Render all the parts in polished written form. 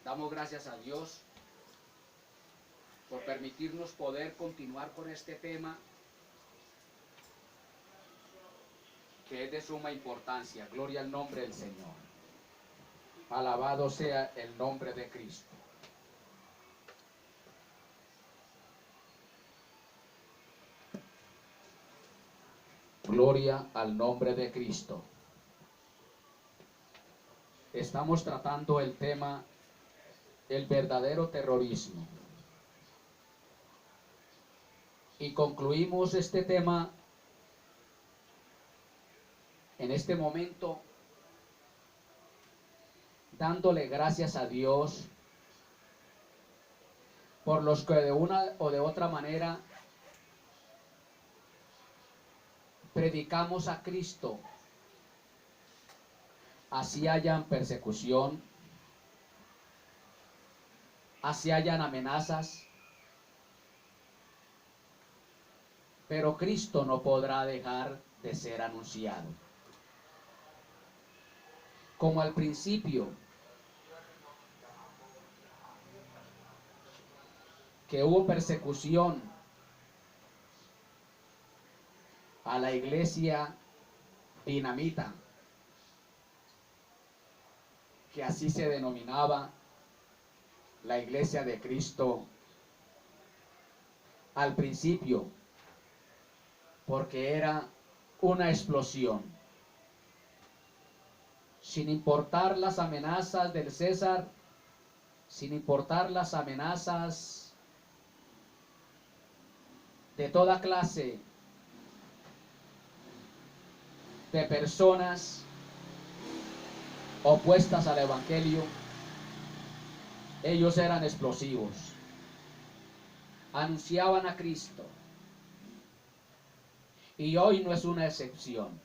Damos gracias a Dios por permitirnos poder continuar con este tema que es de suma importancia. Gloria al nombre del Señor. Alabado sea el nombre de Cristo. Gloria al nombre de Cristo. Estamos tratando el tema, el verdadero terrorismo. Y concluimos este tema en este momento dándole gracias a Dios por los que de una o de otra manera predicamos a Cristo, así hayan persecución, así hayan amenazas, pero Cristo no podrá dejar de ser anunciado. Como al principio, que hubo persecución a la iglesia dinamita, que así se denominaba la iglesia de Cristo al principio, porque era una explosión. Sin importar las amenazas del César, sin importar las amenazas de toda clase de personas opuestas al Evangelio, ellos eran explosivos, anunciaban a Cristo, y hoy no es una excepción.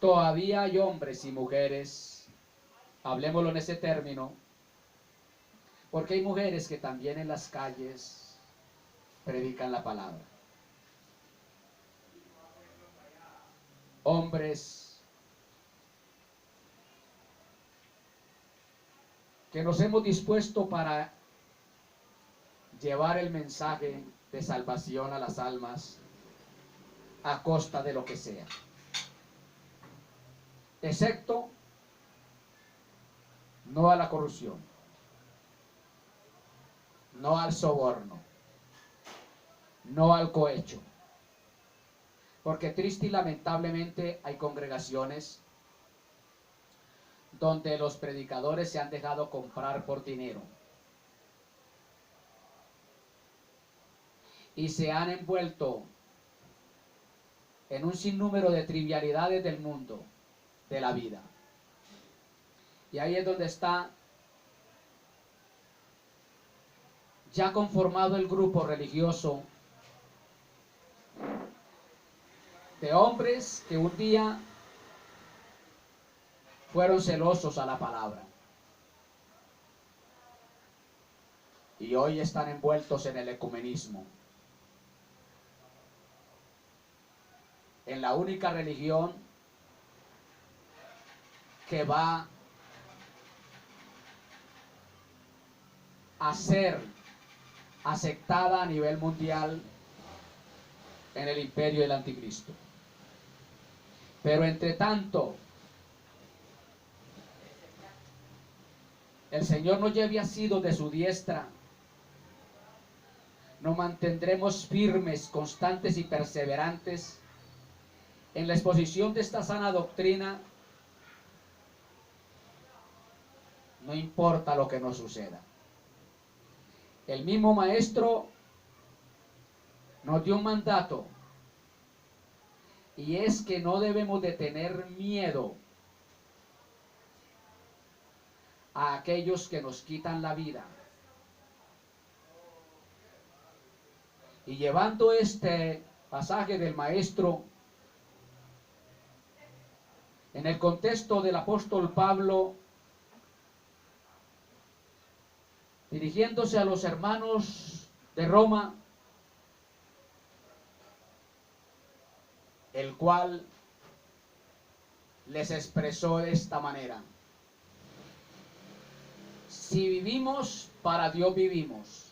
Todavía hay hombres y mujeres, hablemoslo en ese término, porque hay mujeres que también en las calles predican la palabra. Hombres que nos hemos dispuesto para llevar el mensaje de salvación a las almas a costa de lo que sea, excepto no a la corrupción, no al soborno, no al cohecho, porque triste y lamentablemente hay congregaciones donde los predicadores se han dejado comprar por dinero y se han envuelto en un sinnúmero de trivialidades del mundo, de la vida. Y ahí es donde está ya conformado el grupo religioso de hombres que un día fueron celosos a la palabra y hoy están envueltos en el ecumenismo, en la única religión que va a ser aceptada a nivel mundial en el imperio del anticristo. Pero entre tanto, el Señor nos lleve asidos de su diestra, nos mantendremos firmes, constantes y perseverantes en la exposición de esta sana doctrina, no importa lo que nos suceda. El mismo Maestro nos dio un mandato, y es que no debemos de tener miedo a aquellos que nos quitan la vida. Y llevando este pasaje del Maestro en el contexto del apóstol Pablo, dirigiéndose a los hermanos de Roma, el cual les expresó de esta manera: Si vivimos, para Dios vivimos.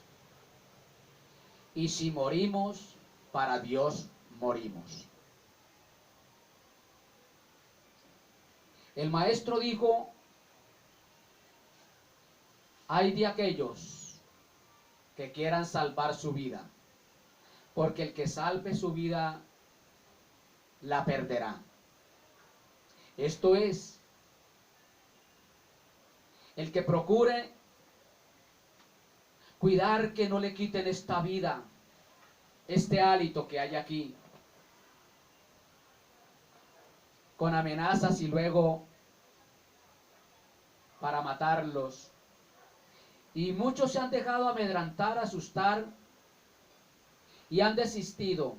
Y si morimos, para Dios morimos. El maestro dijo, hay de aquellos que quieran salvar su vida, porque el que salve su vida la perderá. Esto es, el que procure cuidar que no le quiten esta vida, este hálito que hay aquí, con amenazas y luego para matarlos. Y muchos se han dejado amedrentar, asustar y han desistido.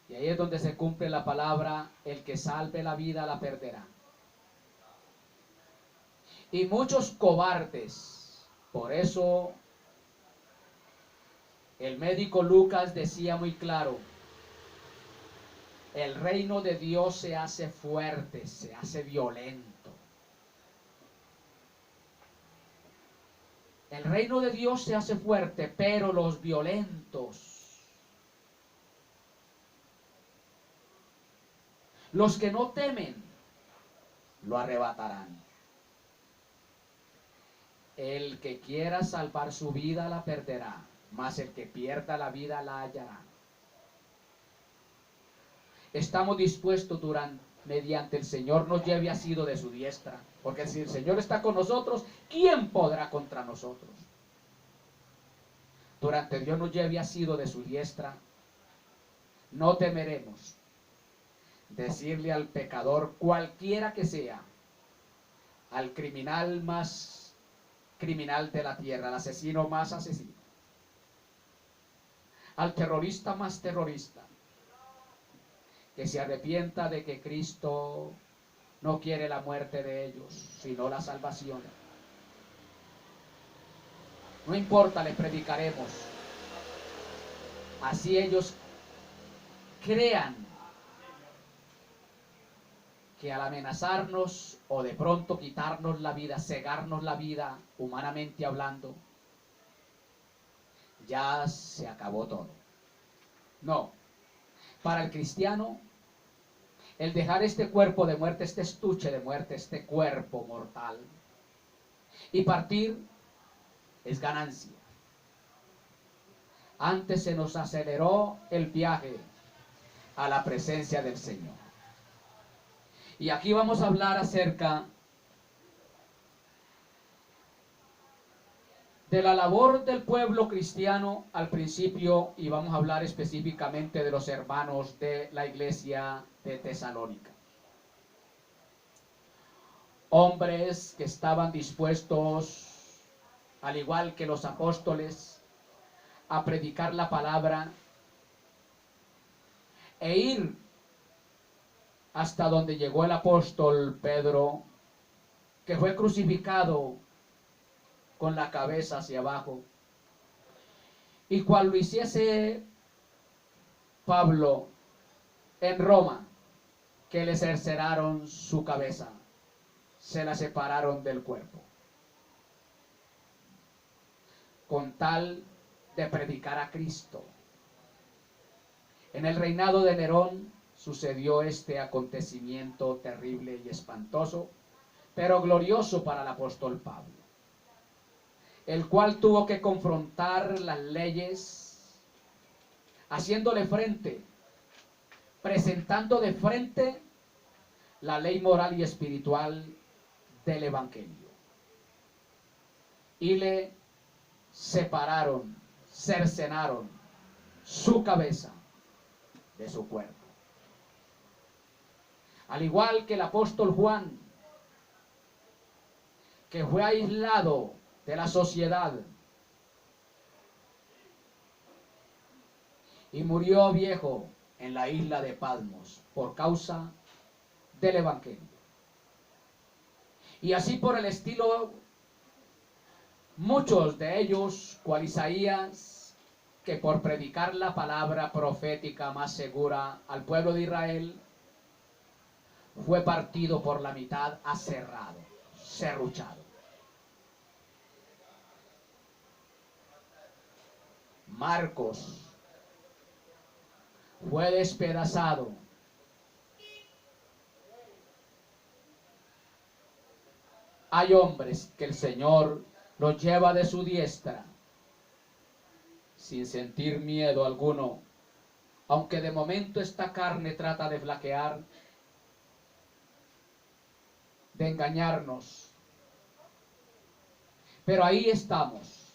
Y ahí es donde se cumple la palabra, el que salve la vida la perderá. Y muchos cobardes. Por eso el médico Lucas decía muy claro, el reino de Dios se hace fuerte, se hace violento. El reino de Dios se hace fuerte, pero los violentos, los que no temen, lo arrebatarán. El que quiera salvar su vida la perderá, mas el que pierda la vida la hallará. Estamos dispuestos mediante el Señor nos lleve asido de su diestra, porque si el Señor está con nosotros, ¿quién podrá contra nosotros? Durante Dios nos lleve asido de su diestra, no temeremos decirle al pecador, cualquiera que sea, al criminal más criminal de la tierra, al asesino más asesino, al terrorista más terrorista, que se arrepienta de que Cristo no quiere la muerte de ellos, sino la salvación. No importa, les predicaremos. Así ellos crean que al amenazarnos o de pronto quitarnos la vida, cegarnos la vida, humanamente hablando, ya se acabó todo. No. Para el cristiano, el dejar este cuerpo de muerte, este estuche de muerte, este cuerpo mortal, y partir es ganancia. Antes se nos aceleró el viaje a la presencia del Señor. Y aquí vamos a hablar acerca de la labor del pueblo cristiano al principio, y vamos a hablar específicamente de los hermanos de la iglesia de Tesalónica. Hombres que estaban dispuestos, al igual que los apóstoles, a predicar la palabra e ir hasta donde llegó el apóstol Pedro, que fue crucificado con la cabeza hacia abajo. Y cual lo hiciese Pablo en Roma, que le cercenaron su cabeza, se la separaron del cuerpo, con tal de predicar a Cristo. En el reinado de Nerón sucedió este acontecimiento terrible y espantoso, pero glorioso para el apóstol Pablo, el cual tuvo que confrontar las leyes, haciéndole frente, presentando de frente la ley moral y espiritual del Evangelio. Y le separaron, cercenaron su cabeza de su cuerpo. Al igual que el apóstol Juan, que fue aislado de la sociedad y murió viejo en la isla de Patmos por causa del Evangelio. Y así por el estilo, muchos de ellos, cual Isaías, que por predicar la palabra profética más segura al pueblo de Israel, fue partido por la mitad, aserrado, serruchado. Marcos fue despedazado. Hay hombres que el Señor los lleva de su diestra sin sentir miedo alguno, aunque de momento esta carne trata de flaquear, de engañarnos. Pero ahí estamos.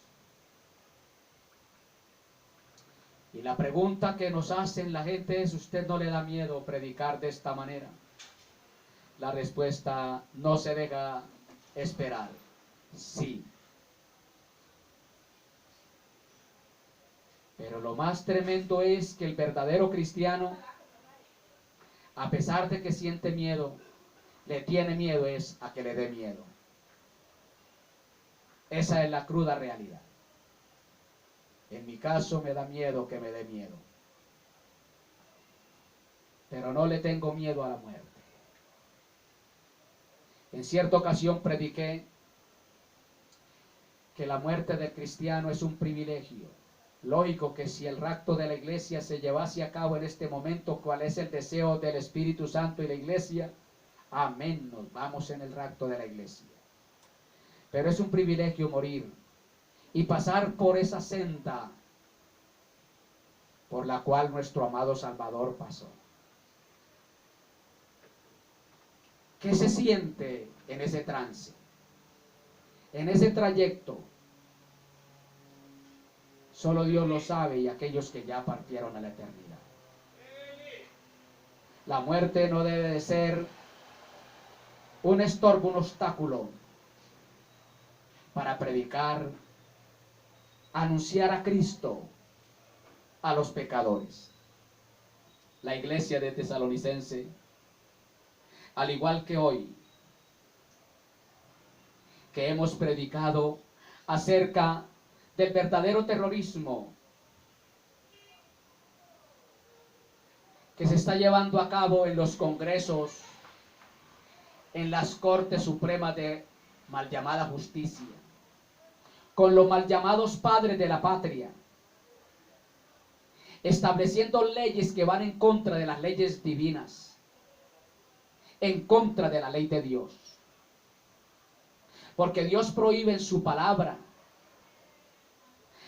Y la pregunta que nos hacen la gente es: ¿usted no le da miedo predicar de esta manera? La respuesta no se deja esperar. Sí. Pero lo más tremendo es que el verdadero cristiano, a pesar de que siente miedo, le tiene miedo es a que le dé miedo. Esa es la cruda realidad. En mi caso me da miedo que me dé miedo. Pero no le tengo miedo a la muerte. En cierta ocasión prediqué que la muerte del cristiano es un privilegio. Lógico que si el rapto de la iglesia se llevase a cabo en este momento, ¿cuál es el deseo del Espíritu Santo y la iglesia? Amén, nos vamos en el rapto de la iglesia. Pero es un privilegio morir y pasar por esa senda por la cual nuestro amado Salvador pasó. ¿Qué se siente en ese trance? En ese trayecto. Solo Dios lo sabe y aquellos que ya partieron a la eternidad. La muerte no debe de ser un estorbo, un obstáculo para predicar, anunciar a Cristo a los pecadores. La iglesia de Tesalonicense, al igual que hoy, que hemos predicado acerca del verdadero terrorismo que se está llevando a cabo en los congresos, en las Cortes Supremas de mal llamada justicia, con los mal llamados padres de la patria, estableciendo leyes que van en contra de las leyes divinas, en contra de la ley de Dios. Porque Dios prohíbe en su palabra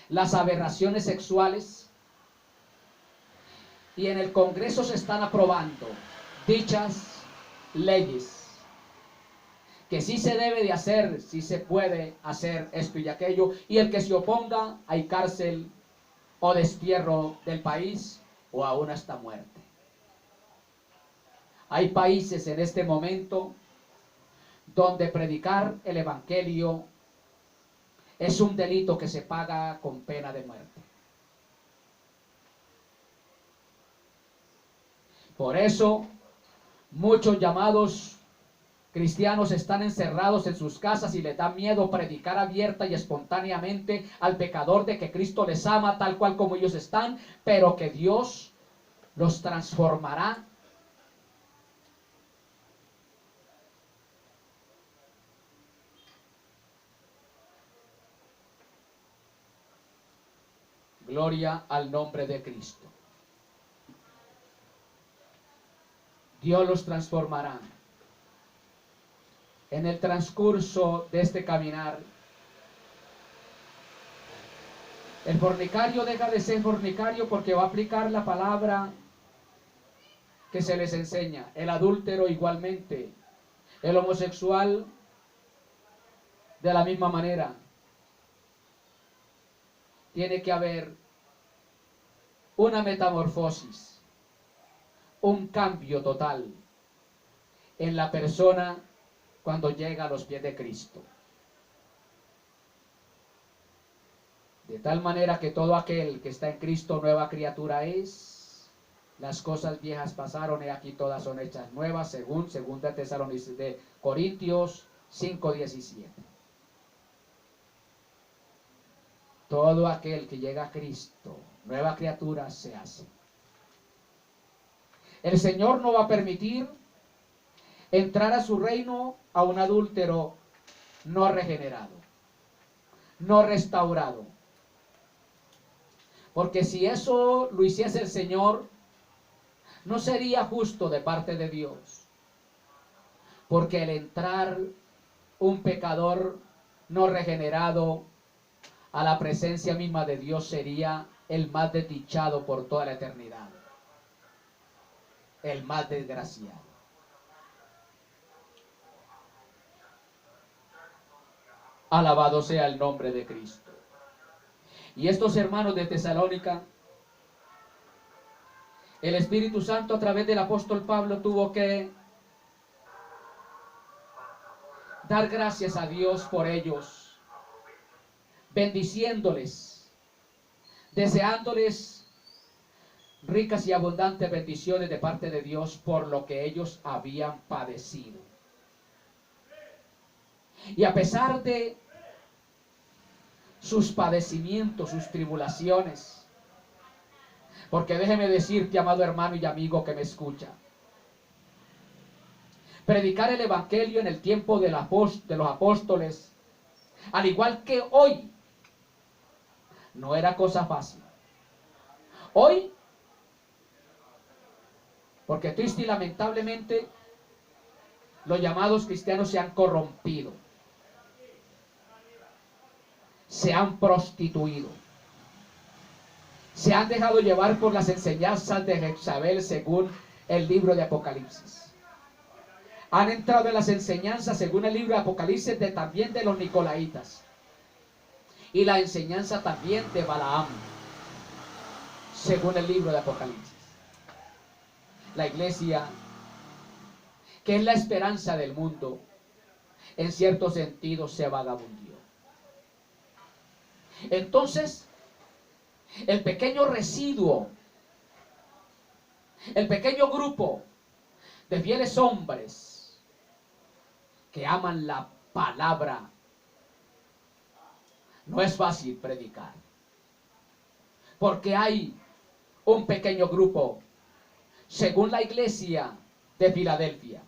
las aberraciones sexuales, y en el Congreso se están aprobando dichas leyes, que sí se debe de hacer, sí se puede hacer esto y aquello, y el que se oponga hay cárcel o destierro del país o aún hasta muerte. Hay países en este momento donde predicar el evangelio es un delito que se paga con pena de muerte. Por eso, muchos llamados cristianos están encerrados en sus casas y les da miedo predicar abierta y espontáneamente al pecador de que Cristo les ama tal cual como ellos están, pero que Dios los transformará. Gloria al nombre de Cristo. Dios los transformará. En el transcurso de este caminar, el fornicario deja de ser fornicario porque va a aplicar la palabra que se les enseña. El adúltero igualmente. El homosexual de la misma manera. Tiene que haber una metamorfosis, un cambio total en la persona cuando llega a los pies de Cristo. De tal manera que todo aquel que está en Cristo nueva criatura es. Las cosas viejas pasaron y aquí todas son hechas nuevas, según 2 de Corintios 5:17. Todo aquel que llega a Cristo, nueva criatura se hace. El Señor no va a permitir entrar a su reino a un adúltero no regenerado, no restaurado. Porque si eso lo hiciese el Señor, no sería justo de parte de Dios. Porque el entrar un pecador no regenerado a la presencia misma de Dios sería el más desdichado por toda la eternidad. El más desgraciado. Alabado sea el nombre de Cristo. Y estos hermanos de Tesalónica, el Espíritu Santo a través del apóstol Pablo tuvo que dar gracias a Dios por ellos, bendiciéndoles, deseándoles ricas y abundantes bendiciones de parte de Dios por lo que ellos habían padecido. Y a pesar de sus padecimientos, sus tribulaciones, porque déjeme decirte, amado hermano y amigo que me escucha, predicar el evangelio en el tiempo de los apóstoles, al igual que hoy, no era cosa fácil. Hoy, porque triste y lamentablemente, los llamados cristianos se han corrompido, se han prostituido, se han dejado llevar por las enseñanzas de Jezabel según el libro de Apocalipsis. Han entrado en las enseñanzas según el libro de Apocalipsis también de los Nicolaitas y la enseñanza también de Balaam según el libro de Apocalipsis. La iglesia, que es la esperanza del mundo, en cierto sentido se vagabundió. Entonces, el pequeño residuo, el pequeño grupo de fieles hombres que aman la palabra, no es fácil predicar, porque hay un pequeño grupo, según la iglesia de Filadelfia,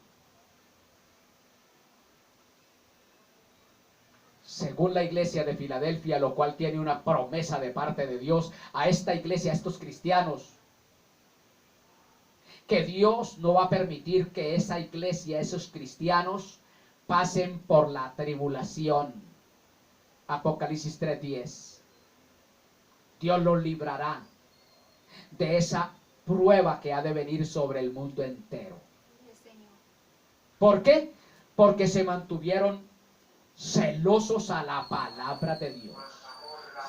según la iglesia de Filadelfia, lo cual tiene una promesa de parte de Dios a esta iglesia, a estos cristianos, que Dios no va a permitir que esa iglesia, esos cristianos, pasen por la tribulación. Apocalipsis 3:10. Dios los librará de esa prueba que ha de venir sobre el mundo entero. ¿Por qué? Porque se mantuvieron celosos a la palabra de Dios,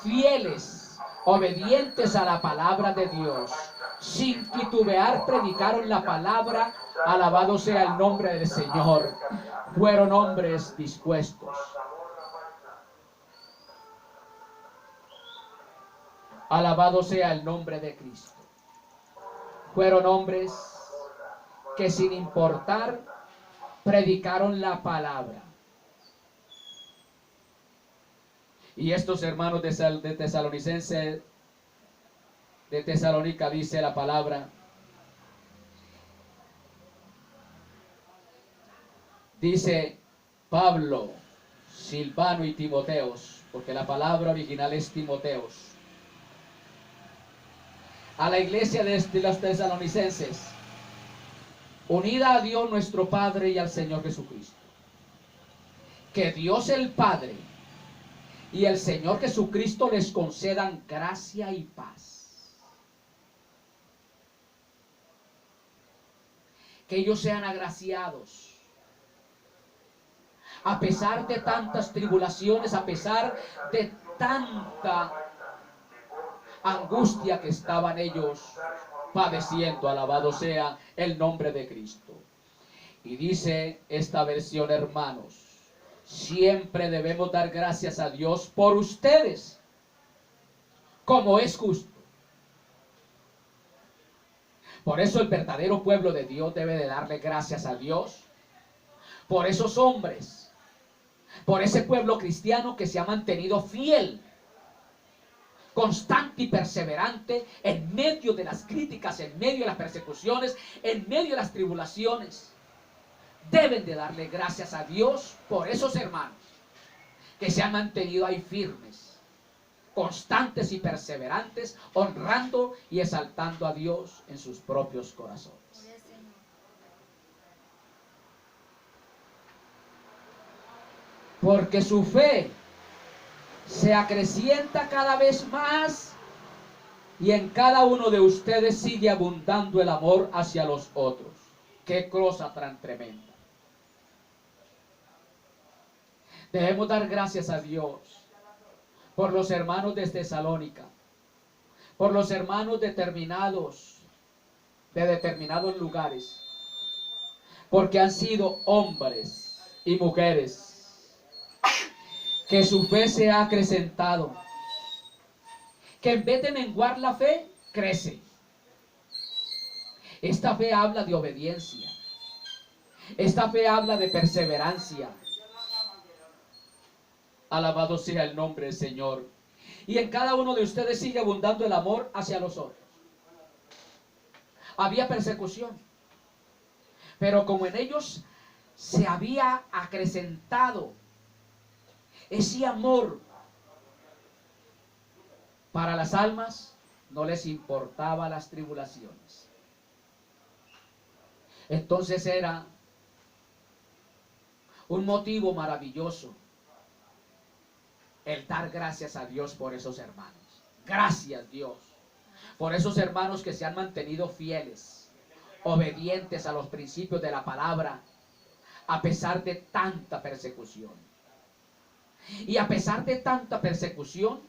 fieles, obedientes a la palabra de Dios, sin titubear predicaron la palabra. Alabado sea el nombre del Señor. Fueron hombres dispuestos. Alabado sea el nombre de Cristo. Fueron hombres que sin importar predicaron la palabra. Y estos hermanos de Tesalonicense, de Tesalónica, dice la palabra, dice Pablo, Silvano y Timoteos, porque la palabra original es Timoteos, a la iglesia de los tesalonicenses, unida a Dios nuestro Padre y al Señor Jesucristo. Que Dios el Padre y el Señor Jesucristo les concedan gracia y paz. Que ellos sean agraciados. A pesar de tantas tribulaciones, a pesar de tanta angustia que estaban ellos padeciendo, alabado sea el nombre de Cristo. Y dice esta versión, hermanos, siempre debemos dar gracias a Dios por ustedes, como es justo. Por eso el verdadero pueblo de Dios debe de darle gracias a Dios por esos hombres, por ese pueblo cristiano que se ha mantenido fiel, constante y perseverante en medio de las críticas, en medio de las persecuciones, en medio de las tribulaciones. Deben de darle gracias a Dios por esos hermanos que se han mantenido ahí firmes, constantes y perseverantes, honrando y exaltando a Dios en sus propios corazones. Porque su fe se acrecienta cada vez más y en cada uno de ustedes sigue abundando el amor hacia los otros. Qué cosa tan tremenda. Debemos dar gracias a Dios por los hermanos de Tesalónica, por los hermanos de determinados lugares, porque han sido hombres y mujeres que su fe se ha acrecentado, que en vez de menguar la fe, crece. Esta fe habla de obediencia, esta fe habla de perseverancia. Alabado sea el nombre del Señor. Y en cada uno de ustedes sigue abundando el amor hacia los otros. Había persecución, pero como en ellos se había acrecentado ese amor para las almas, no les importaba las tribulaciones. Entonces era un motivo maravilloso el dar gracias a Dios por esos hermanos. Gracias, Dios, por esos hermanos que se han mantenido fieles, obedientes a los principios de la palabra, a pesar de tanta persecución. Y a pesar de tanta persecución,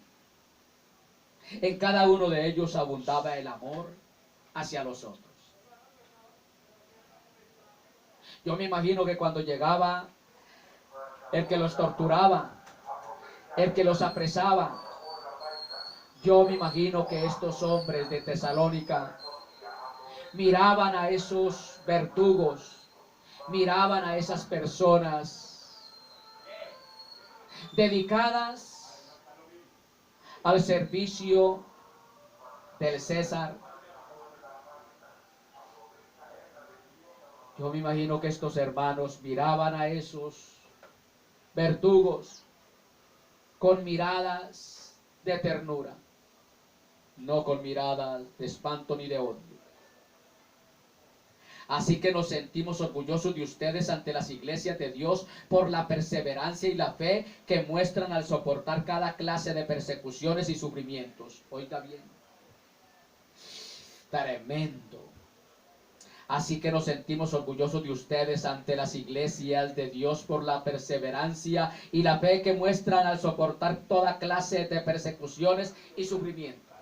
en cada uno de ellos abundaba el amor hacia los otros. Yo me imagino que cuando llegaba el que los torturaba, el que los apresaba, yo me imagino que estos hombres de Tesalónica miraban a esos verdugos, miraban a esas personas dedicadas al servicio del César. Yo me imagino que estos hermanos miraban a esos verdugos con miradas de ternura, no con miradas de espanto ni de odio. Así que nos sentimos orgullosos de ustedes ante las iglesias de Dios por la perseverancia y la fe que muestran al soportar cada clase de persecuciones y sufrimientos. Oiga bien, tremendo. Así que nos sentimos orgullosos de ustedes ante las iglesias de Dios por la perseverancia y la fe que muestran al soportar toda clase de persecuciones y sufrimientos.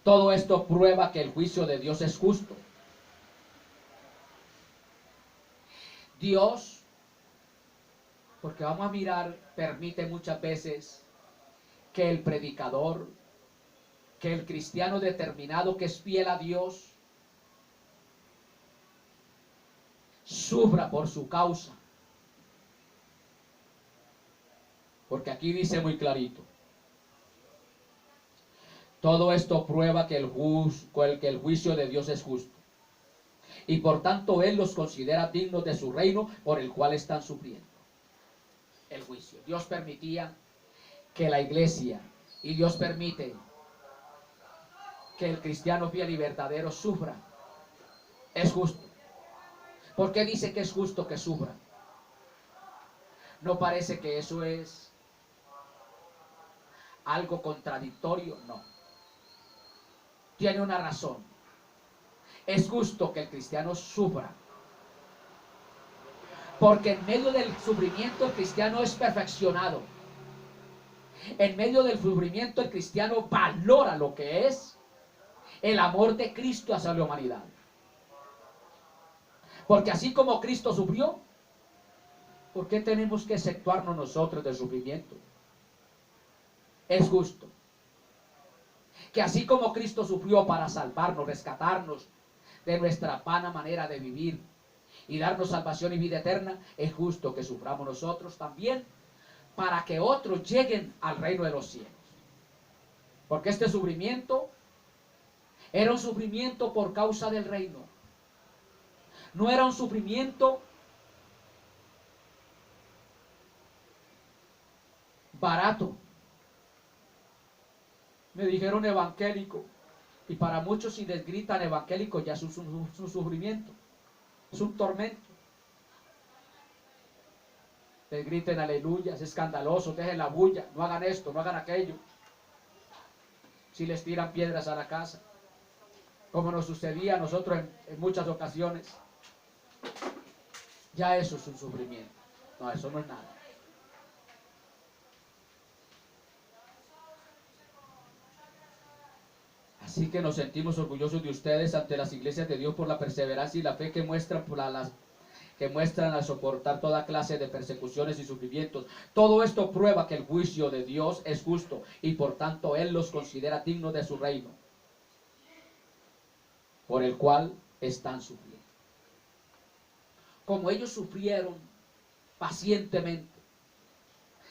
Todo esto prueba que el juicio de Dios es justo. Dios, porque vamos a mirar, permite muchas veces que el predicador, que el cristiano determinado que es fiel a Dios, sufra por su causa. Porque aquí dice muy clarito, todo esto prueba que el juicio de Dios es justo. Y por tanto Él los considera dignos de su reino por el cual están sufriendo el juicio. Dios permitía que la iglesia, y Dios permite que el cristiano fiel y verdadero sufra. Es justo. ¿Por qué dice que es justo que sufra? ¿No parece que eso es algo contradictorio? No. Tiene una razón. Es justo que el cristiano sufra. Porque en medio del sufrimiento el cristiano es perfeccionado. En medio del sufrimiento el cristiano valora lo que es el amor de Cristo hacia la humanidad. Porque así como Cristo sufrió, ¿por qué tenemos que exceptuarnos nosotros del sufrimiento? Es justo que así como Cristo sufrió para salvarnos, rescatarnos de nuestra vana manera de vivir y darnos salvación y vida eterna, es justo que suframos nosotros también para que otros lleguen al reino de los cielos. Porque este sufrimiento era un sufrimiento por causa del reino. No era un sufrimiento barato. Me dijeron evangélico. Y para muchos, si les gritan evangélico, ya es un sufrimiento. Es un tormento. Les griten aleluya, es escandaloso, dejen la bulla, no hagan esto, no hagan aquello. Si les tiran piedras a la casa, como nos sucedía a nosotros en muchas ocasiones, ya eso es un sufrimiento. No, eso no es nada. Así que nos sentimos orgullosos de ustedes ante las iglesias de Dios por la perseverancia y la fe que muestran al soportar toda clase de persecuciones y sufrimientos. Todo esto prueba que el juicio de Dios es justo y por tanto Él los considera dignos de su reino, por el cual están sufriendo. Como ellos sufrieron pacientemente,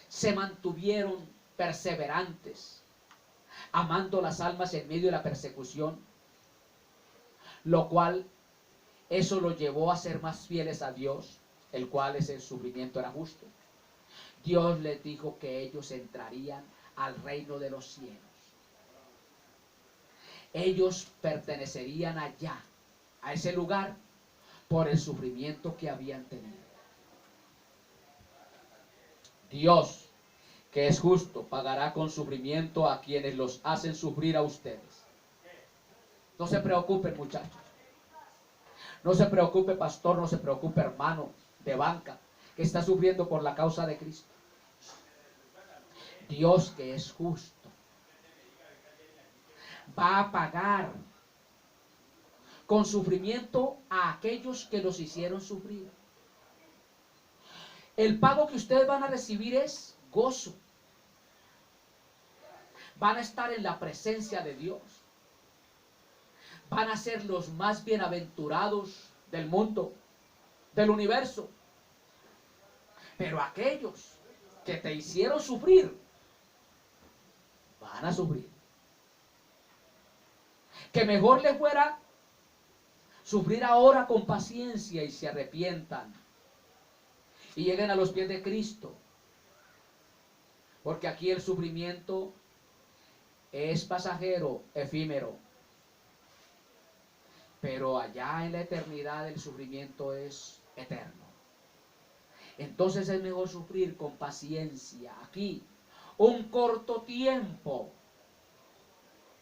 se mantuvieron perseverantes, amando las almas en medio de la persecución, lo cual eso los llevó a ser más fieles a Dios, el cual ese sufrimiento era justo. Dios les dijo que ellos entrarían al reino de los cielos. Ellos pertenecerían allá, a ese lugar, por el sufrimiento que habían tenido. Dios, que es justo, pagará con sufrimiento a quienes los hacen sufrir a ustedes. No se preocupen, muchachos. No se preocupe, pastor, no se preocupe, hermano de banca, que está sufriendo por la causa de Cristo. Dios, que es justo, va a pagar con sufrimiento a aquellos que los hicieron sufrir. El pago que ustedes van a recibir es gozo. Van a estar en la presencia de Dios. Van a ser los más bienaventurados del mundo, del universo. Pero aquellos que te hicieron sufrir, van a sufrir. Que mejor les fuera sufrir ahora con paciencia y se arrepientan y lleguen a los pies de Cristo. Porque aquí el sufrimiento es pasajero, efímero. Pero allá en la eternidad el sufrimiento es eterno. Entonces es mejor sufrir con paciencia aquí un corto tiempo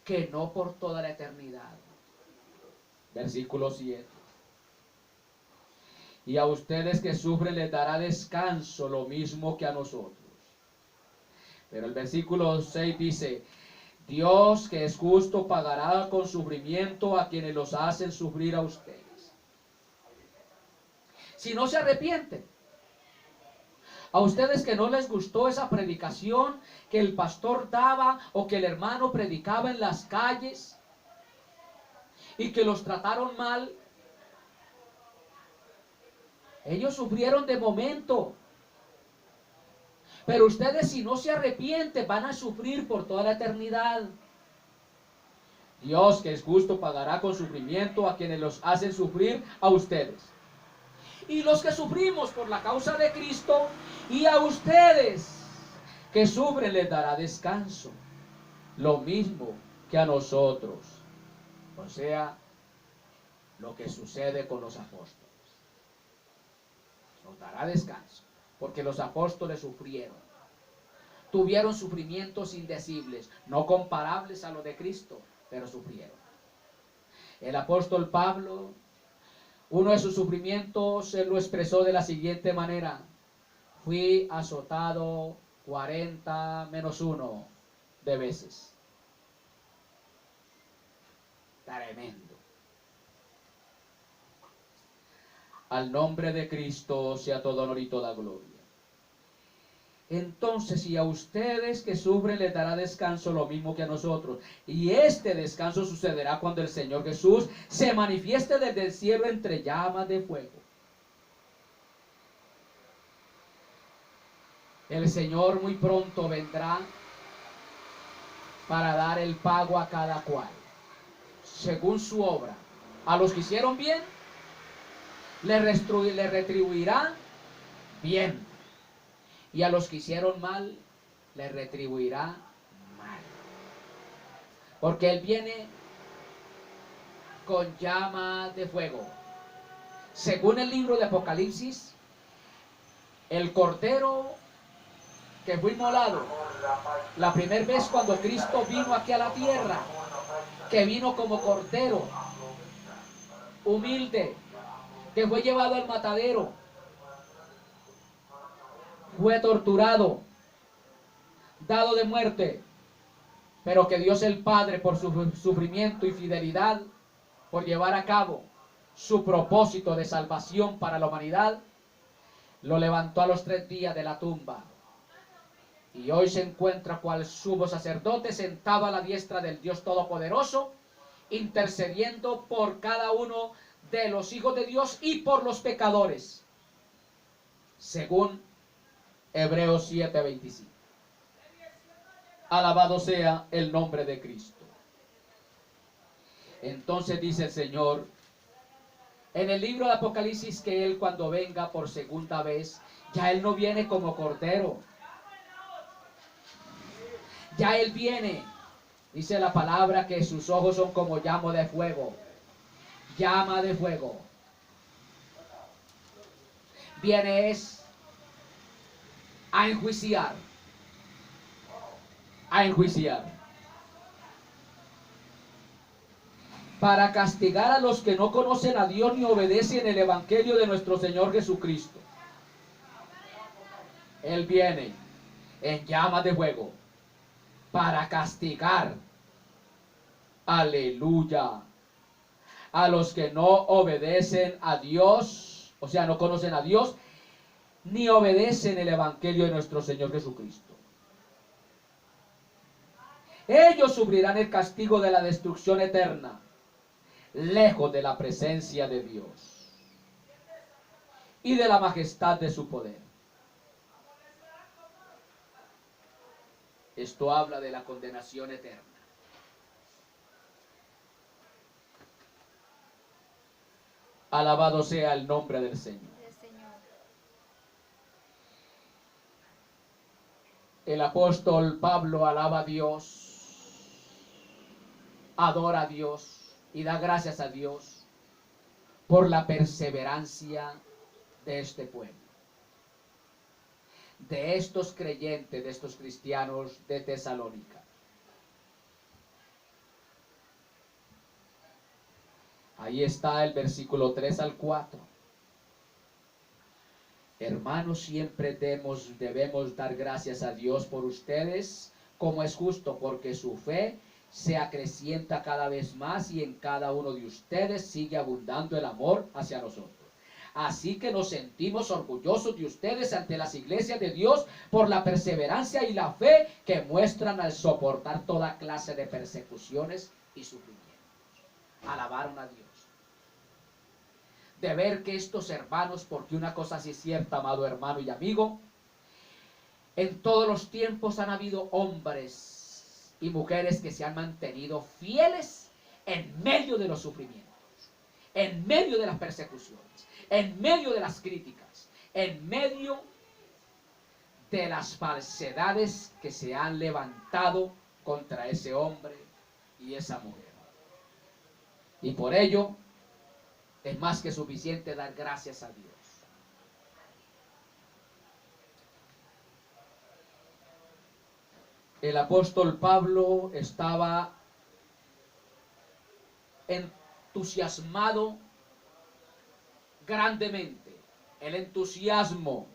que no por toda la eternidad. Versículo 7. Y a ustedes que sufren les dará descanso, lo mismo que a nosotros. Pero el versículo 6 dice: Dios, que es justo, pagará con sufrimiento a quienes los hacen sufrir a ustedes. Si no se arrepienten, a ustedes que no les gustó esa predicación que el pastor daba o que el hermano predicaba en las calles y que los trataron mal, ellos sufrieron de momento. Pero ustedes, si no se arrepienten, van a sufrir por toda la eternidad. Dios, que es justo, pagará con sufrimiento a quienes los hacen sufrir a ustedes. Y los que sufrimos por la causa de Cristo, y a ustedes que sufren les dará descanso, lo mismo que a nosotros. O sea, lo que sucede con los apóstoles. Nos dará descanso, porque los apóstoles sufrieron. Tuvieron sufrimientos indecibles, no comparables a los de Cristo, pero sufrieron. El apóstol Pablo, uno de sus sufrimientos, él lo expresó de la siguiente manera: fui azotado 40 menos 1 de veces. Tremendo. Al nombre de Cristo sea todo honor y toda gloria. Entonces, si a ustedes que sufren les dará descanso lo mismo que a nosotros, y este descanso sucederá cuando el Señor Jesús se manifieste desde el cielo entre llamas de fuego. El Señor muy pronto vendrá para dar el pago a cada cual, según su obra. A los que hicieron bien, le retribuirá bien. Y a los que hicieron mal, les retribuirá mal. porque Él viene con llama de fuego. Según el libro de Apocalipsis, el cordero que fue inmolado la primera vez cuando Cristo vino aquí a la tierra, que vino como cordero humilde, que fue llevado al matadero, fue torturado, dado de muerte, pero que Dios el Padre, por su sufrimiento y fidelidad, por llevar a cabo su propósito de salvación para la humanidad, lo levantó a los 3 días de la tumba. Y hoy se encuentra cual sumo sacerdote sentado a la diestra del Dios Todopoderoso, intercediendo por cada uno de los hijos de Dios y por los pecadores, según Hebreos 7:25. Alabado sea el nombre de Cristo. Entonces dice el Señor en el libro de Apocalipsis que Él, cuando venga por segunda vez, ya Él no viene como cordero, ya Él viene, dice la palabra, que sus ojos son como llama de fuego. Llama de fuego. Viene es a enjuiciar. A enjuiciar. Para castigar a los que no conocen a Dios ni obedecen el evangelio de nuestro Señor Jesucristo. Él viene en llamas de fuego para castigar, aleluya, a los que no obedecen a Dios, o sea, no conocen a Dios, ni obedecen el evangelio de nuestro Señor Jesucristo. Ellos sufrirán el castigo de la destrucción eterna, lejos de la presencia de Dios y de la majestad de su poder. Esto habla de la condenación eterna. Alabado sea el nombre del Señor. El apóstol Pablo alaba a Dios, adora a Dios y da gracias a Dios por la perseverancia de este pueblo, de estos creyentes, de estos cristianos de Tesalónica. Ahí está el versículo 3 al 4. Hermanos, siempre debemos dar gracias a Dios por ustedes, como es justo, porque su fe se acrecienta cada vez más y en cada uno de ustedes sigue abundando el amor hacia nosotros. Así que nos sentimos orgullosos de ustedes ante las iglesias de Dios por la perseverancia y la fe que muestran al soportar toda clase de persecuciones y sufrimientos. Alabaron a Dios. De ver que estos hermanos, porque una cosa sí es cierta, amado hermano y amigo, en todos los tiempos han habido hombres y mujeres que se han mantenido fieles en medio de los sufrimientos, en medio de las persecuciones, en medio de las críticas, en medio de las falsedades que se han levantado contra ese hombre y esa mujer. Y por ello es más que suficiente dar gracias a Dios. El apóstol Pablo estaba entusiasmado grandemente. El entusiasmo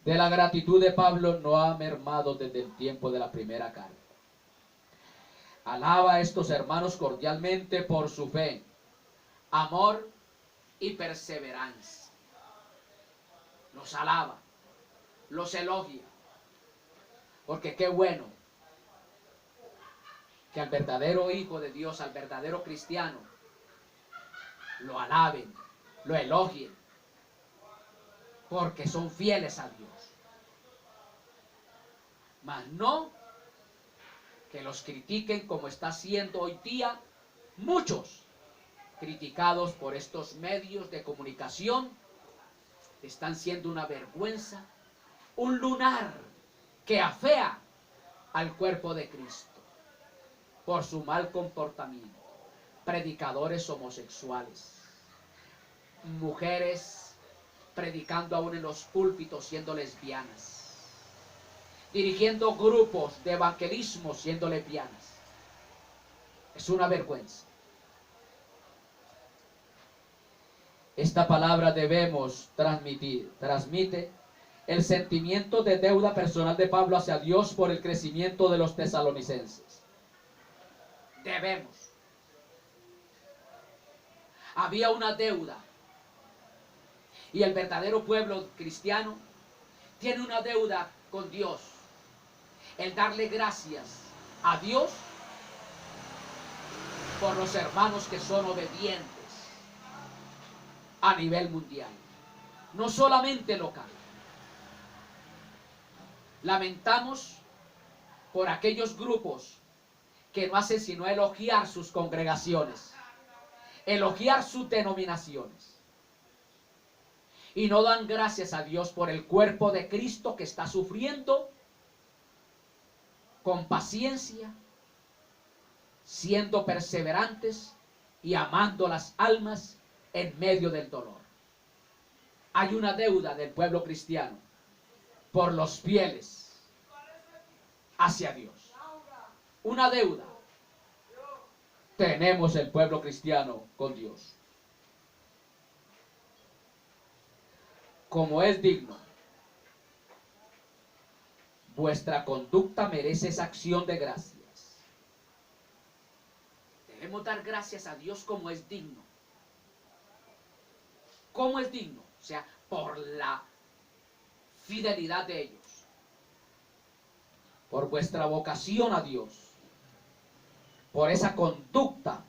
de la gratitud de Pablo no ha mermado desde el tiempo de la primera carta. Alaba a estos hermanos cordialmente por su fe, amor y perseverancia. Los alaba, los elogia, porque qué bueno que al verdadero hijo de Dios, al verdadero cristiano, lo alaben, lo elogien, porque son fieles a Dios. Mas no que los critiquen como está haciendo hoy día muchos criticados por estos medios de comunicación. Están siendo una vergüenza, un lunar que afea al cuerpo de Cristo. por su mal comportamiento. Predicadores homosexuales, mujeres predicando aún en los púlpitos siendo lesbianas, dirigiendo grupos de evangelismo siendo lesbianas. Es una vergüenza. Esta palabra debemos transmite el sentimiento de deuda personal de Pablo hacia Dios por el crecimiento de los tesalonicenses. Debemos. Había una deuda. Y el verdadero pueblo cristiano tiene una deuda con Dios. El darle gracias a Dios por los hermanos que son obedientes a nivel mundial, no solamente local. Lamentamos por aquellos grupos que no hacen sino elogiar sus congregaciones, elogiar sus denominaciones, y no dan gracias a Dios por el cuerpo de Cristo que está sufriendo con paciencia, siendo perseverantes y amando las almas en medio del dolor. Hay una deuda del pueblo cristiano por los fieles hacia Dios. Una deuda tenemos el pueblo cristiano con Dios. Como es digno, vuestra conducta merece esa acción de gracias. Debemos dar gracias a Dios como es digno. ¿Cómo es digno? O sea, por la fidelidad de ellos, por vuestra vocación a Dios, por esa conducta,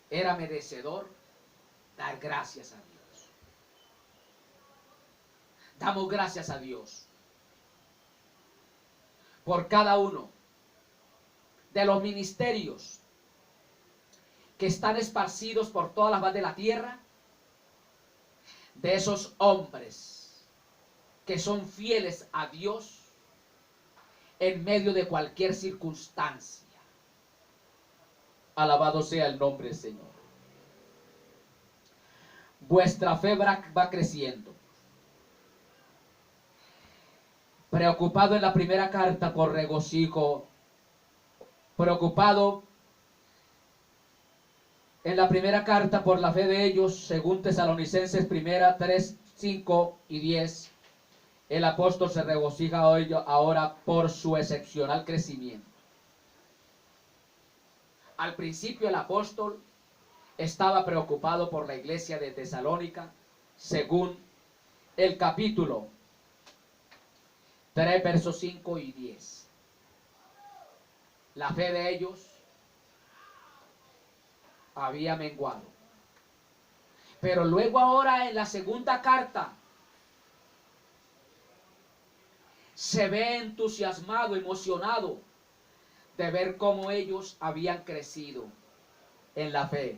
era merecedor dar gracias a Dios. Damos gracias a Dios por cada uno de los ministerios que están esparcidos por todas las partes de la tierra, de esos hombres que son fieles a Dios en medio de cualquier circunstancia. Alabado sea el nombre del Señor. Vuestra fe va creciendo. Preocupado en la primera carta por regocijo, preocupado en la primera carta por la fe de ellos, según Tesalonicenses 3, 5 y 10, el apóstol se regocija ahora por su excepcional crecimiento. Al principio el apóstol estaba preocupado por la iglesia de Tesalónica, según el capítulo 3, versos 5 y 10. La fe de ellos había menguado. Pero luego ahora en la segunda carta se ve entusiasmado, emocionado de ver cómo ellos habían crecido en la fe,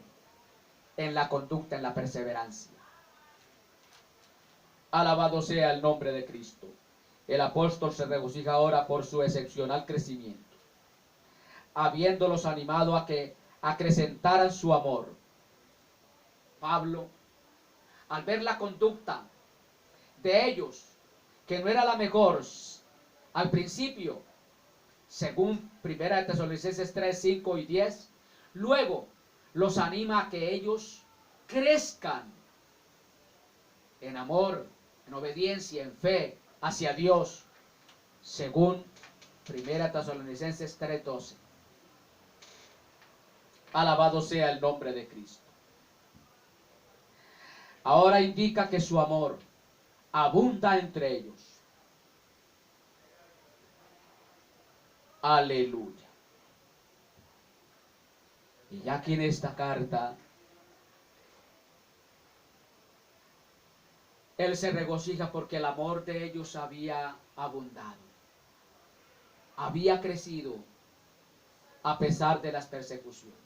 en la conducta, en la perseverancia. Alabado sea el nombre de Cristo. El apóstol se regocija ahora por su excepcional crecimiento, habiéndolos animado a que acrecentaran su amor. Pablo, al ver la conducta de ellos, que no era la mejor al principio, según 1 Tesalonicenses 3, 5 y 10, luego los anima a que ellos crezcan en amor, en obediencia, en fe hacia Dios, según 1 Tesalonicenses 3, 12. Alabado sea el nombre de Cristo. Ahora indica que su amor abunda entre ellos. Aleluya. Y ya aquí en esta carta, él se regocija porque el amor de ellos había abundado, había crecido a pesar de las persecuciones.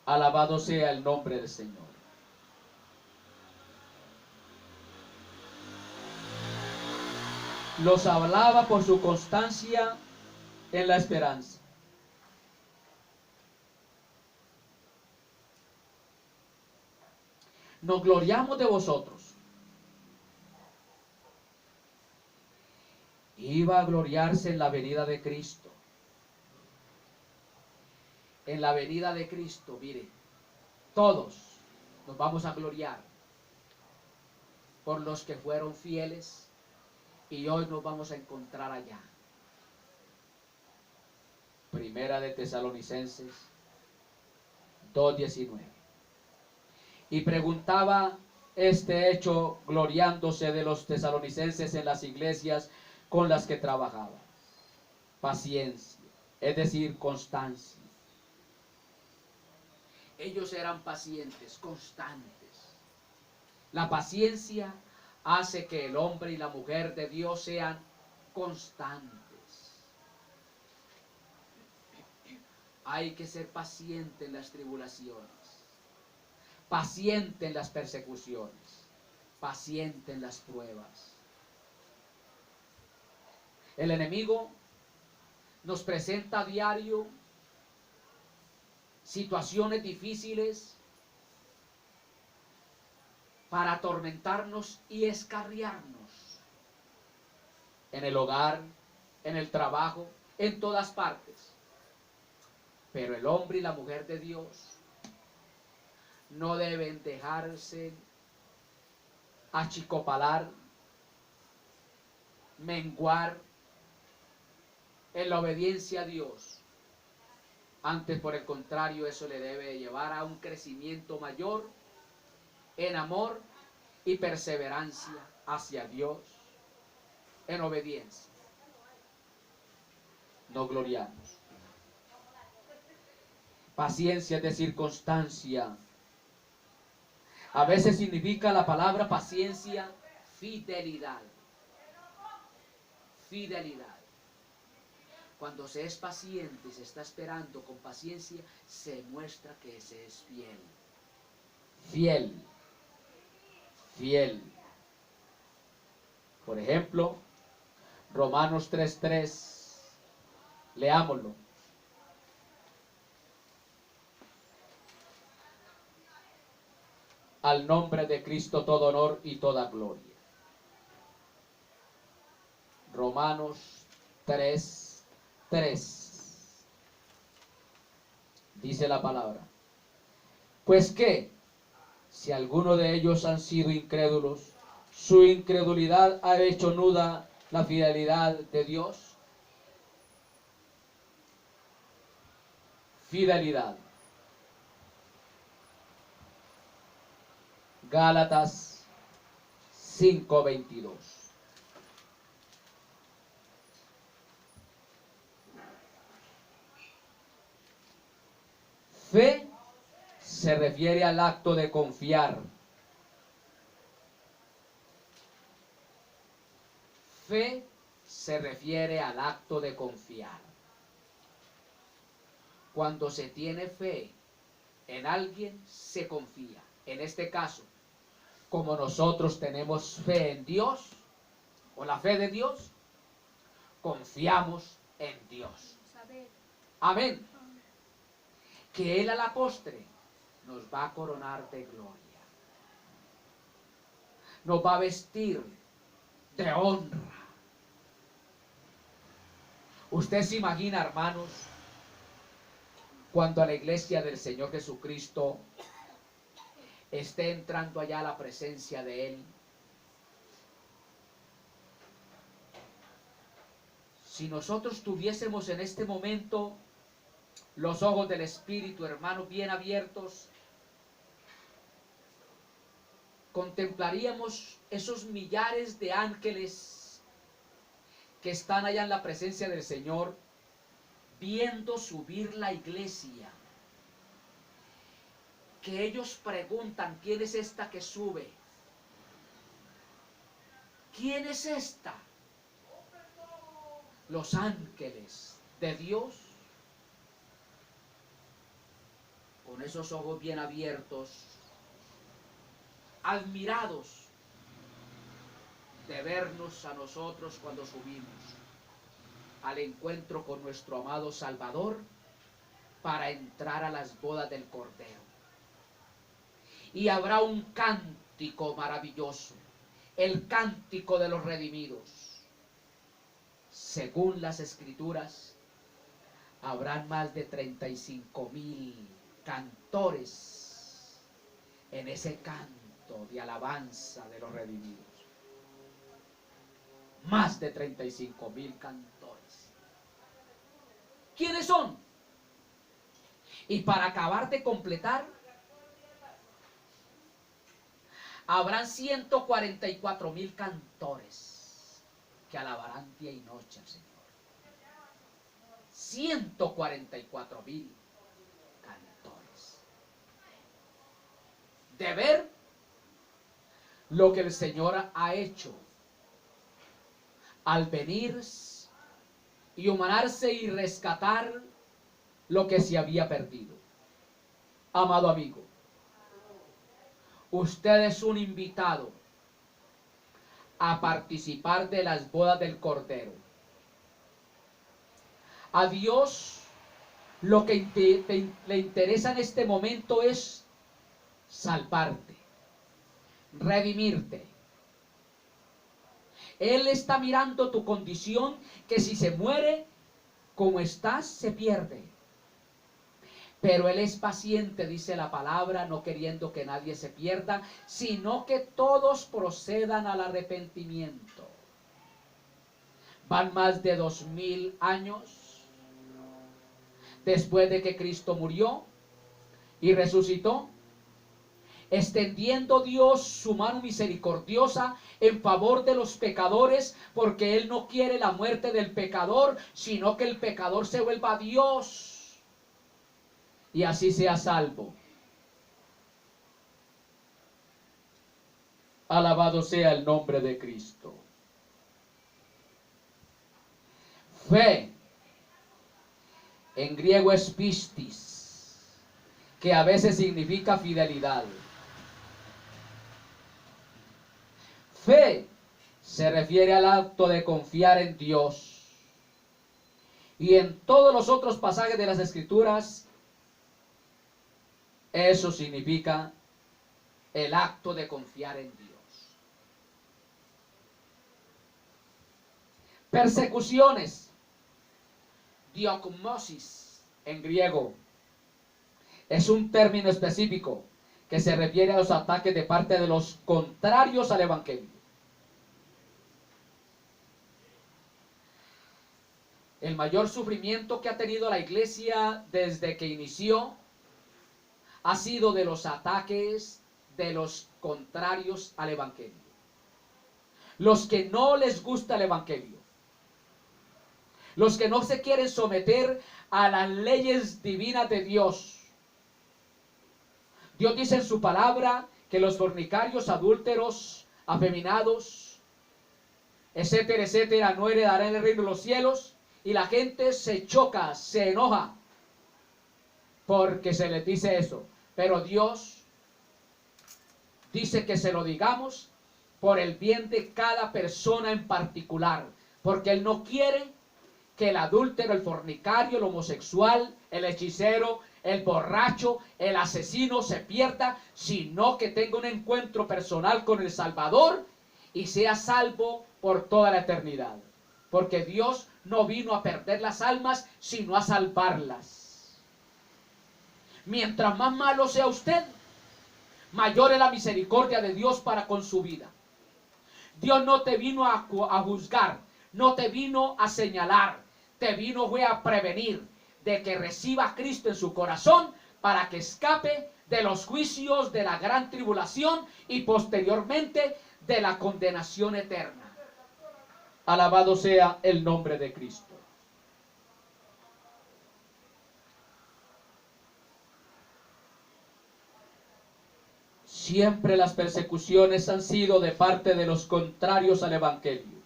Alabado sea el nombre del Señor. Los hablaba por su constancia en la esperanza, nos gloriamos de vosotros. Iba a gloriarse en la venida de Cristo. En la venida de Cristo, mire, todos nos vamos a gloriar por los que fueron fieles y hoy nos vamos a encontrar allá. Primera de Tesalonicenses 2:19. Y preguntaba este hecho gloriándose de los tesalonicenses en las iglesias con las que trabajaba. Paciencia, es decir, constancia. Ellos eran pacientes, constantes. La paciencia hace que el hombre y la mujer de Dios sean constantes. Hay que ser paciente en las tribulaciones, paciente en las persecuciones, paciente en las pruebas. El enemigo nos presenta a diario situaciones difíciles para atormentarnos y escarriarnos en el hogar, en el trabajo, en todas partes. Pero el hombre y la mujer de Dios no deben dejarse achicopalar, menguar en la obediencia a Dios. Antes, por el contrario, eso le debe llevar a un crecimiento mayor en amor y perseverancia hacia Dios, en obediencia. No gloriamos. Paciencia es decir, constancia. A veces significa la palabra paciencia fidelidad. Fidelidad. Cuando se es paciente y se está esperando con paciencia, se muestra que se es fiel. Fiel. Fiel. Por ejemplo, Romanos 3:3. Leámoslo. Al nombre de Cristo todo honor y toda gloria. Romanos 3:3. Dice la palabra. Pues que, si alguno de ellos han sido incrédulos, su incredulidad ha hecho nuda la fidelidad de Dios. Fidelidad. Gálatas 5:22. Fe se refiere al acto de confiar. Fe se refiere al acto de confiar. Cuando se tiene fe en alguien, se confía. En este caso, como nosotros tenemos fe en Dios, o la fe de Dios, confiamos en Dios. Amén. Que Él a la postre nos va a coronar de gloria. Nos va a vestir de honra. Usted se imagina, hermanos, cuando a la iglesia del Señor Jesucristo esté entrando allá a la presencia de Él. Si nosotros tuviésemos en este momento los ojos del Espíritu, hermanos, bien abiertos, contemplaríamos esos millares de ángeles que están allá en la presencia del Señor, viendo subir la iglesia. Que ellos preguntan, ¿quién es esta que sube? ¿Quién es esta? Los ángeles de Dios, con esos ojos bien abiertos, admirados de vernos a nosotros cuando subimos al encuentro con nuestro amado Salvador para entrar a las bodas del Cordero. y habrá un cántico maravilloso, el cántico de los redimidos. Según las Escrituras, habrán más de 35,000 cantores en ese canto de alabanza de los redimidos. Más de 35,000 cantores. ¿Quiénes son? Y para acabar de completar, habrán 144,000 cantores que alabarán día y noche al Señor. 144,000 cantores. De ver lo que el Señor ha hecho al venir y humanarse y rescatar lo que se había perdido. Amado amigo, usted es un invitado a participar de las bodas del Cordero. A Dios lo que le interesa en este momento es salvarte, redimirte. Él está mirando tu condición, que si se muere como estás, se pierde. Pero Él es paciente, dice la palabra, no queriendo que nadie se pierda, sino que todos procedan al arrepentimiento. Van más de 2000 años después de que Cristo murió y resucitó, extendiendo Dios su mano misericordiosa en favor de los pecadores, porque Él no quiere la muerte del pecador, sino que el pecador se vuelva a Dios y así sea salvo. Alabado sea el nombre de Cristo. Fe, en griego es pistis, que a veces significa fidelidad. Fe se refiere al acto de confiar en Dios. Y en todos los otros pasajes de las Escrituras, eso significa el acto de confiar en Dios. Persecuciones, diokmosis en griego, es un término específico que se refiere a los ataques de parte de los contrarios al Evangelio. El mayor sufrimiento que ha tenido la iglesia desde que inició ha sido de los ataques de los contrarios al Evangelio. Los que no les gusta el Evangelio. Los que no se quieren someter a las leyes divinas de Dios. Dios dice en su palabra que los fornicarios, adúlteros, afeminados, etcétera, etcétera, no heredarán el reino de los cielos. Y la gente se choca, se enoja, porque se les dice eso. Pero Dios dice que se lo digamos por el bien de cada persona en particular, porque Él no quiere que el adúltero, el fornicario, el homosexual, el hechicero, el borracho, el asesino se pierda, sino que tenga un encuentro personal con el Salvador y sea salvo por toda la eternidad. Porque Dios no vino a perder las almas, sino a salvarlas. Mientras más malo sea usted, mayor es la misericordia de Dios para con su vida. Dios no te vino a juzgar, no te vino a señalar, te vino fue a prevenir de que reciba a Cristo en su corazón para que escape de los juicios de la gran tribulación y posteriormente de la condenación eterna. Alabado sea el nombre de Cristo. Siempre las persecuciones han sido de parte de los contrarios al Evangelio.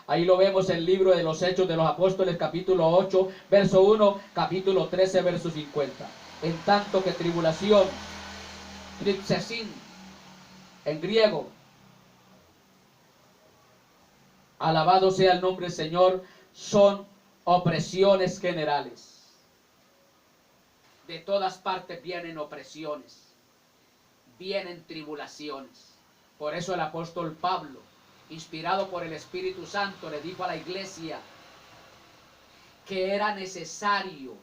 Ahí lo vemos en el libro de los Hechos de los Apóstoles, capítulo 8, verso 1, capítulo 13, verso 50. En tanto que tribulación, tripsesin, en griego, alabado sea el nombre del Señor, son opresiones generales. De todas partes vienen opresiones. vienen tribulaciones. Por eso el apóstol Pablo, inspirado por el Espíritu Santo, le dijo a la iglesia que era necesario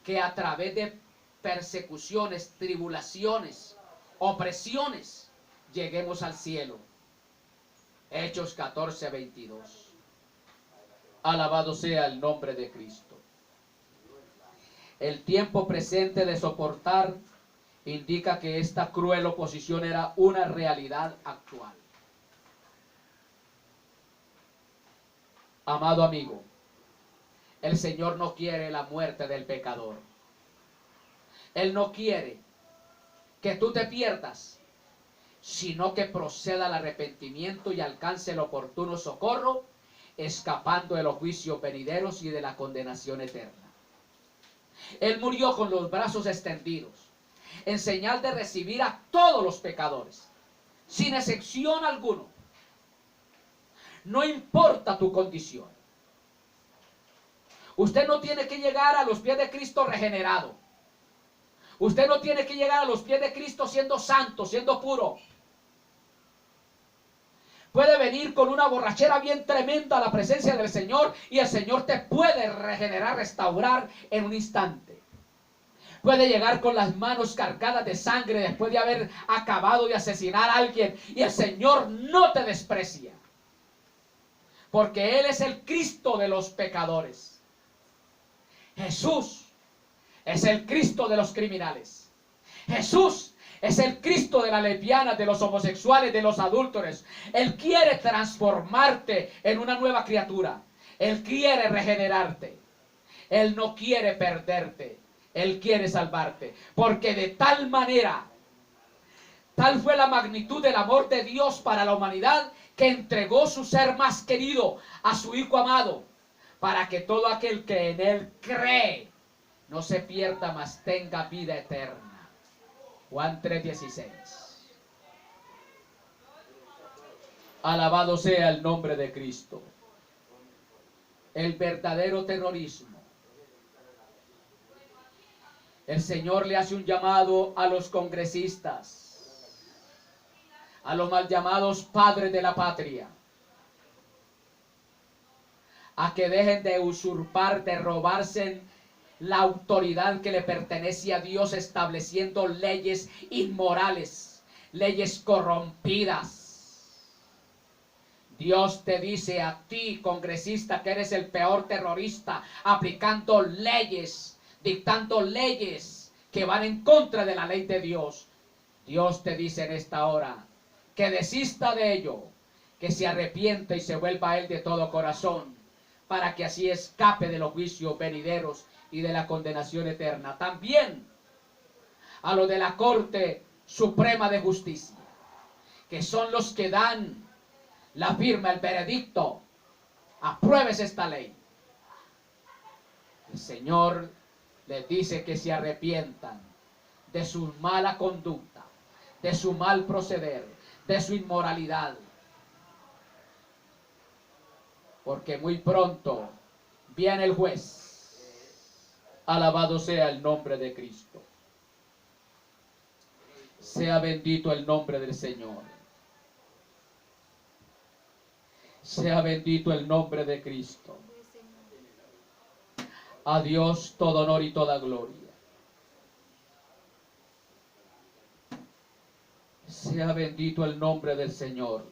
que a través de persecuciones, tribulaciones, opresiones, lleguemos al cielo. Hechos 14:22. Alabado sea el nombre de Cristo. El tiempo presente de soportar indica que esta cruel oposición era una realidad actual. Amado amigo, el Señor no quiere la muerte del pecador. Él no quiere que tú te pierdas, sino que proceda al arrepentimiento y alcance el oportuno socorro, escapando de los juicios venideros y de la condenación eterna. Él murió con los brazos extendidos, en señal de recibir a todos los pecadores, sin excepción alguno. No importa tu condición. Usted no tiene que llegar a los pies de Cristo regenerado. Usted no tiene que llegar a los pies de Cristo siendo santo, siendo puro. Puede venir con una borrachera bien tremenda a la presencia del Señor y el Señor te puede regenerar, restaurar en un instante. Puede llegar con las manos cargadas de sangre después de haber acabado de asesinar a alguien y el Señor no te desprecia. Porque Él es el Cristo de los pecadores. Jesús es el Cristo de los criminales. Jesús es el Cristo de las lesbianas, de los homosexuales, de los adúlteros. Él quiere transformarte en una nueva criatura. Él quiere regenerarte. Él no quiere perderte. Él quiere salvarte. Porque de tal manera, tal fue la magnitud del amor de Dios para la humanidad, que entregó su ser más querido a su Hijo amado, para que todo aquel que en Él cree no se pierda, mas tenga vida eterna. Juan 3:16. Alabado sea el nombre de Cristo. El verdadero terrorismo. El Señor le hace un llamado a los congresistas, a los mal llamados padres de la patria, a que dejen de usurpar, de robarse la autoridad que le pertenece a Dios, estableciendo leyes inmorales, leyes corrompidas. Dios te dice a ti, congresista, que eres el peor terrorista, aplicando leyes, dictando leyes que van en contra de la ley de Dios. Dios te dice en esta hora que desista de ello, que se arrepiente y se vuelva a Él de todo corazón, para que así escape de los juicios venideros y de la condenación eterna. También a lo de la Corte Suprema de Justicia, que son los que dan la firma, el veredicto: apruebes esta ley. El Señor les dice que se arrepientan de su mala conducta, de su mal proceder, de su inmoralidad, porque muy pronto viene el juez. Alabado sea el nombre de Cristo. Sea bendito el nombre del Señor. Sea bendito el nombre de Cristo. A Dios todo honor y toda gloria. Sea bendito el nombre del Señor.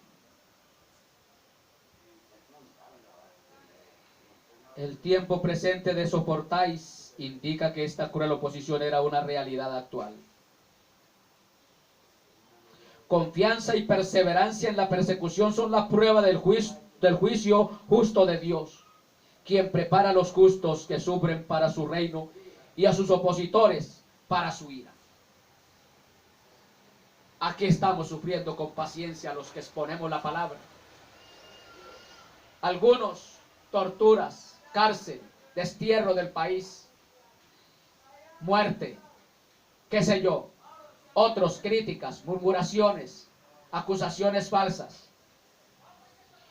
El tiempo presente de soportáis indica que esta cruel oposición era una realidad actual. Confianza y perseverancia en la persecución son la prueba del juicio justo de Dios, quien prepara a los justos que sufren para su reino y a sus opositores para su ira. Aquí estamos sufriendo con paciencia los que exponemos la palabra. Algunos, torturas, cárcel, destierro del país, muerte, qué sé yo. Otros, críticas, murmuraciones, acusaciones falsas.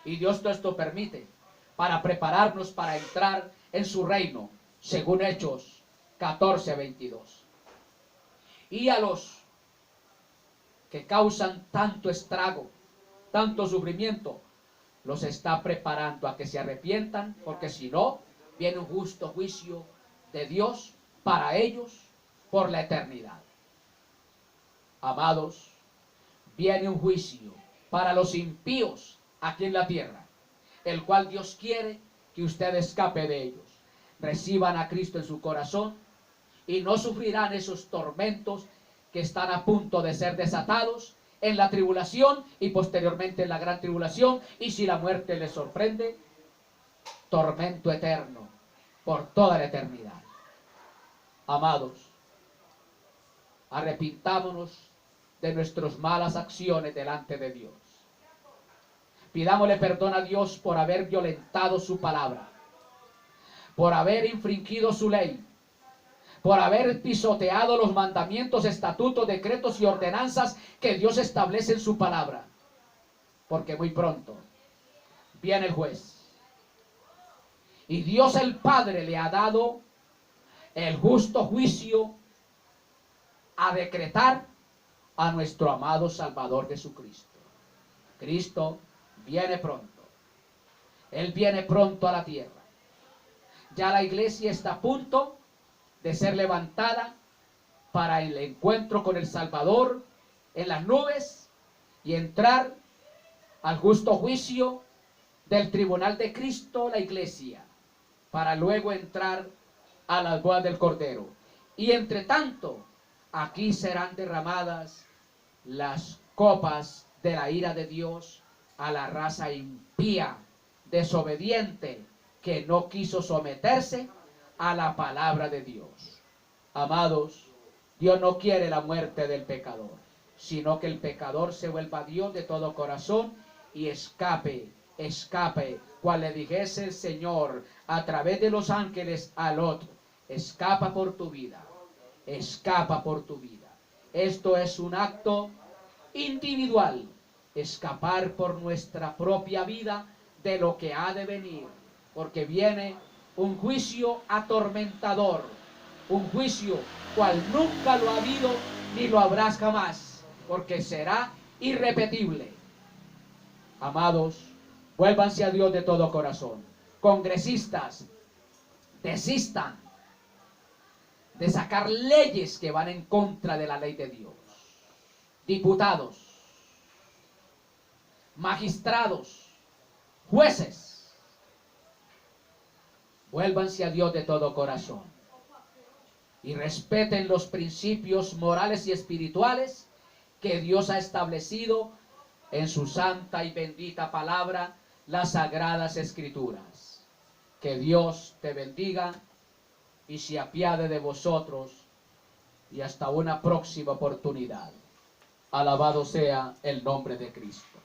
Y Dios todo esto permite para prepararnos para entrar en su reino, según Hechos 14:22. Y a los que causan tanto estrago, tanto sufrimiento, los está preparando a que se arrepientan, porque si no, viene un justo juicio de Dios para ellos por la eternidad. Amados, viene un juicio para los impíos aquí en la tierra, el cual Dios quiere que usted escape de ellos. Reciban a Cristo en su corazón y no sufrirán esos tormentos que están a punto de ser desatados en la tribulación y posteriormente en la gran tribulación, y si la muerte les sorprende, tormento eterno por toda la eternidad. Amados, arrepintámonos de nuestras malas acciones delante de Dios. Pidámosle perdón a Dios por haber violentado su palabra, por haber infringido su ley, por haber pisoteado los mandamientos, estatutos, decretos y ordenanzas que Dios establece en su palabra. Porque muy pronto viene el juez. Y Dios el Padre le ha dado el justo juicio a decretar a nuestro amado Salvador Jesucristo. Cristo viene pronto. Él viene pronto a la tierra. Ya la iglesia está a punto de ser levantada para el encuentro con el Salvador en las nubes y entrar al justo juicio del tribunal de Cristo, la iglesia, para luego entrar a las bodas del Cordero. Y entre tanto, aquí serán derramadas las copas de la ira de Dios a la raza impía, desobediente, que no quiso someterse a la palabra de Dios. Amados, Dios no quiere la muerte del pecador, sino que el pecador se vuelva a Dios de todo corazón y escape, cual le dijese el Señor a través de los ángeles a Lot: escapa por tu vida, escapa por tu vida. Esto es un acto individual, escapar por nuestra propia vida de lo que ha de venir, porque viene un juicio atormentador, un juicio cual nunca lo ha habido ni lo habrá jamás, porque será irrepetible. Amados, vuélvanse a Dios de todo corazón. Congresistas, desistan de sacar leyes que van en contra de la ley de Dios. Diputados, magistrados, jueces, vuélvanse a Dios de todo corazón y respeten los principios morales y espirituales que Dios ha establecido en su santa y bendita palabra, las sagradas escrituras. Que Dios te bendiga y se apiade de vosotros, y hasta una próxima oportunidad. Alabado sea el nombre de Cristo.